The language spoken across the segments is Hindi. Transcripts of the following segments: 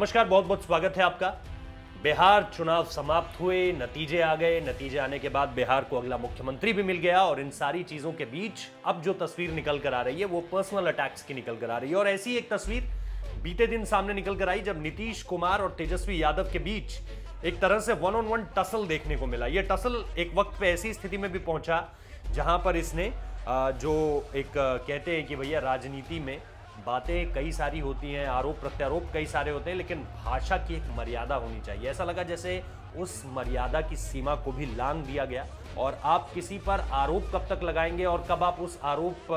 नमस्कार, बहुत बहुत स्वागत है आपका। बिहार चुनाव समाप्त हुए, नतीजे आ गए। नतीजे आने के बाद बिहार को अगला मुख्यमंत्री भी मिल गया और इन सारी चीजों के बीच अब जो तस्वीर निकल कर आ रही है वो पर्सनल अटैक्स की निकल कर आ रही है। और ऐसी एक तस्वीर बीते दिन सामने निकल कर आई जब नीतीश कुमार और तेजस्वी यादव के बीच एक तरह से वन ऑन वन टसल देखने को मिला। यह टसल एक वक्त पे ऐसी स्थिति में भी पहुंचा जहां पर इसने जो एक कहते हैं कि भैया राजनीति में बातें कई सारी होती हैं, आरोप प्रत्यारोप कई सारे होते हैं, लेकिन भाषा की एक मर्यादा होनी चाहिए। ऐसा लगा जैसे उस मर्यादा की सीमा को भी लांघ दिया गया और आप किसी पर आरोप कब तक लगाएंगे और कब आप उस आरोप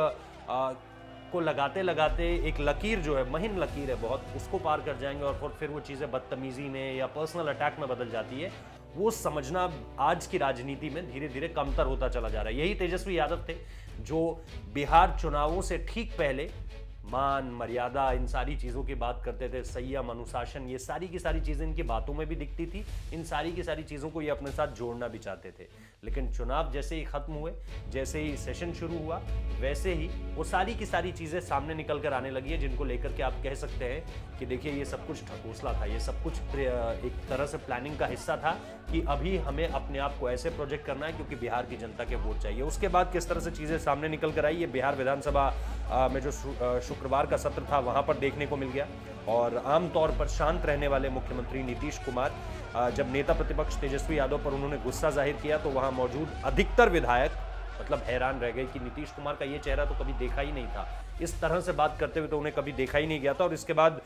को लगाते लगाते एक लकीर जो है, महीन लकीर है बहुत, उसको पार कर जाएंगे और फिर वो चीज़ें बदतमीजी में या पर्सनल अटैक में बदल जाती है। वो समझना आज की राजनीति में धीरे धीरे कमतर होता चला जा रहा है। यही तेजस्वी यादव थे जो बिहार चुनावों से ठीक पहले मान मर्यादा इन सारी चीज़ों की बात करते थे, संयम अनुशासन, ये सारी की सारी चीज़ें इनकी बातों में भी दिखती थी। इन सारी की सारी चीज़ों को ये अपने साथ जोड़ना भी चाहते थे, लेकिन चुनाव जैसे ही खत्म हुए, जैसे ही सेशन शुरू हुआ, वैसे ही वो सारी की सारी चीज़ें सामने निकल कर आने लगी है, जिनको लेकर के आप कह सकते हैं कि देखिए ये सब कुछ ढकोसला था, ये सब कुछ एक तरह से प्लानिंग का हिस्सा था कि अभी हमें अपने आप को ऐसे प्रोजेक्ट करना है क्योंकि बिहार की जनता के वोट चाहिए। उसके बाद किस तरह से चीज़ें सामने निकल कर आई, ये बिहार विधानसभा में जो शुक्रवार का सत्र था वहां पर देखने को मिल गया। और आमतौर पर शांत रहने वाले मुख्यमंत्री नीतीश कुमार जब नेता प्रतिपक्ष तेजस्वी यादव पर उन्होंने गुस्सा जाहिर किया तो वहां मौजूद अधिकतर विधायक मतलब हैरान रह गए कि नीतीश कुमार का ये चेहरा तो कभी देखा ही नहीं था, इस तरह से बात करते हुए तो उन्हें कभी देखा ही नहीं गया था। और इसके बाद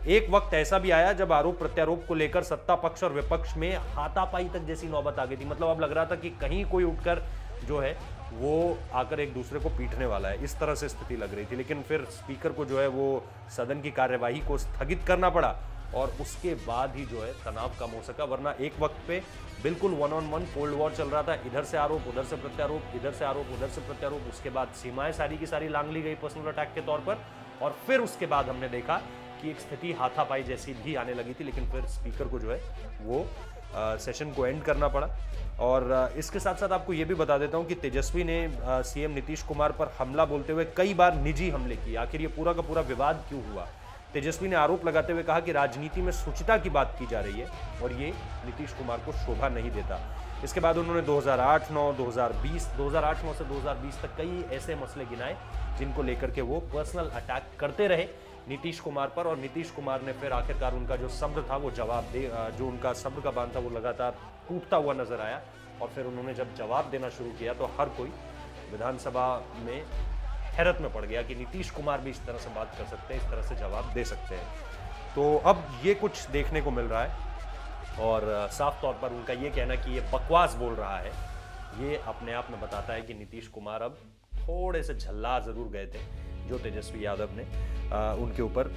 एक वक्त ऐसा भी आया जब आरोप प्रत्यारोप को लेकर सत्ता पक्ष और विपक्ष में हाथापाई तक जैसी नौबत आ गई थी। मतलब अब लग रहा था कि कहीं कोई उठकर जो है वो आकर एक दूसरे को पीटने वाला है, इस तरह से स्थिति लग रही थी। लेकिन फिर स्पीकर को जो है वो सदन की कार्यवाही को स्थगित करना पड़ा और उसके बाद ही जो है तनाव कम हो सका, वरना एक वक्त पे बिल्कुल one on one cold war चल रहा था। इधर से आरोप, उधर से प्रत्यारोप, इधर से आरोप, उधर से प्रत्यारोप। उसके बाद सीमाएं सारी की सारी लांघ ली गई पर्सनल अटैक के तौर पर और फिर उसके बाद हमने देखा कि एक स्थिति हाथापाई जैसी भी आने लगी थी। लेकिन फिर स्पीकर को जो है वो सेशन को एंड करना पड़ा। और इसके साथ साथ आपको ये भी बता देता हूं कि तेजस्वी ने सीएम नीतीश कुमार पर हमला बोलते हुए कई बार निजी हमले किए। आखिर ये पूरा का पूरा विवाद क्यों हुआ? तेजस्वी ने आरोप लगाते हुए कहा कि राजनीति में शुचिता की बात की जा रही है और ये नीतीश कुमार को शोभा नहीं देता। इसके बाद उन्होंने 2008-9, 2008-9 से 2020 तक कई ऐसे मसले गिनाए जिनको लेकर के वो पर्सनल अटैक करते रहे नीतीश कुमार पर। और नीतीश कुमार ने फिर आखिरकार उनका जो सब्र था वो जवाब दे, जो उनका सब्र का बांध था वो लगातार टूटता हुआ नजर आया। और फिर उन्होंने जब जवाब देना शुरू किया तो हर कोई विधानसभा में हैरत में पड़ गया कि नीतीश कुमार भी इस तरह से बात कर सकते हैं, इस तरह से जवाब दे सकते हैं। तो अब ये कुछ देखने को मिल रहा है और साफ तौर पर उनका ये कहना कि ये बकवास बोल रहा है, ये अपने आप में बताता है कि नीतीश कुमार अब थोड़े से झल्ला जरूर गए थे जो तेजस्वी यादव ने उनके ऊपर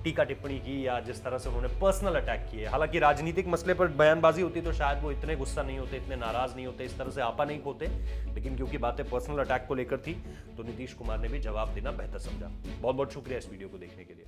टीका टिप्पणी की या जिस तरह से उन्होंने पर्सनल अटैक किए। हालांकि राजनीतिक मसले पर बयानबाजी होती तो शायद वो इतने गुस्सा नहीं होते, इतने नाराज नहीं होते, इस तरह से आपा नहीं होते, लेकिन क्योंकि बातें पर्सनल अटैक को लेकर थी तो नीतीश कुमार ने भी जवाब देना बेहतर समझा। बहुत बहुत शुक्रिया इस वीडियो को देखने के लिए।